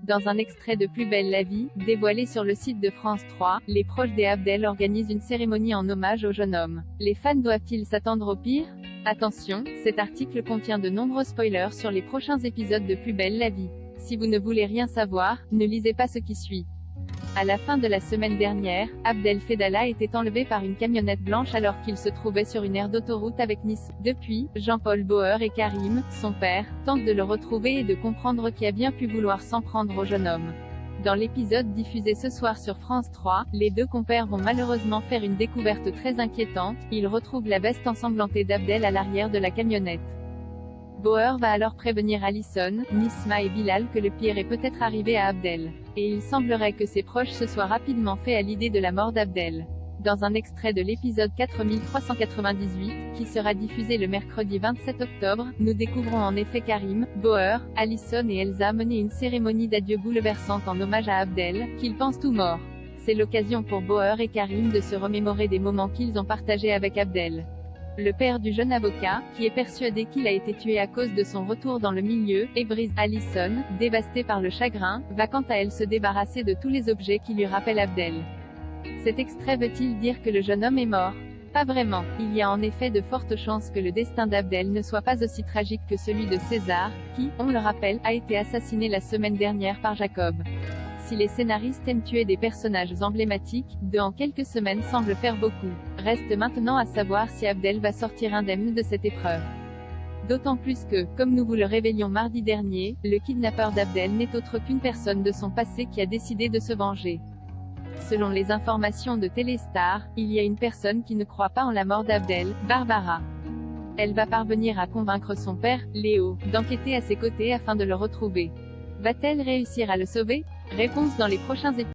Dans un extrait de Plus belle la vie, dévoilé sur le site de France 3, les proches des Abdel organisent une cérémonie en hommage au jeune homme. Les fans doivent-ils s'attendre au pire? Attention, cet article contient de nombreux spoilers sur les prochains épisodes de Plus belle la vie. Si vous ne voulez rien savoir, ne lisez pas ce qui suit. À la fin de la semaine dernière, Abdel Fedala était enlevé par une camionnette blanche alors qu'il se trouvait sur une aire d'autoroute avec Nice. Depuis, Jean-Paul Bauer et Karim, son père, tentent de le retrouver et de comprendre qui a bien pu vouloir s'en prendre au jeune homme. Dans l'épisode diffusé ce soir sur France 3, les deux compères vont malheureusement faire une découverte très inquiétante, ils retrouvent la veste ensanglantée d'Abdel à l'arrière de la camionnette. Bauer va alors prévenir Alison, Nisma et Bilal que le pire est peut-être arrivé à Abdel. Et il semblerait que ses proches se soient rapidement fait à l'idée de la mort d'Abdel. Dans un extrait de l'épisode 4398, qui sera diffusé le mercredi 27 octobre, nous découvrons en effet Karim, Bauer, Alison et Elsa mener une cérémonie d'adieu bouleversante en hommage à Abdel, qu'ils pensent tout mort. C'est l'occasion pour Bauer et Karim de se remémorer des moments qu'ils ont partagés avec Abdel. Le père du jeune avocat, qui est persuadé qu'il a été tué à cause de son retour dans le milieu, et brise. Alison, dévastée par le chagrin, va quant à elle se débarrasser de tous les objets qui lui rappellent Abdel. Cet extrait veut-il dire que le jeune homme est mort? Pas vraiment. Il y a en effet de fortes chances que le destin d'Abdel ne soit pas aussi tragique que celui de César, qui, on le rappelle, a été assassiné la semaine dernière par Jacob. Si les scénaristes aiment tuer des personnages emblématiques, deux en quelques semaines semble faire beaucoup. Reste maintenant à savoir si Abdel va sortir indemne de cette épreuve. D'autant plus que, comme nous vous le révélions mardi dernier, le kidnappeur d'Abdel n'est autre qu'une personne de son passé qui a décidé de se venger. Selon les informations de Téléstar, il y a une personne qui ne croit pas en la mort d'Abdel, Barbara. Elle va parvenir à convaincre son père, Léo, d'enquêter à ses côtés afin de le retrouver. Va-t-elle réussir à le sauver? Réponse dans les prochains épisodes.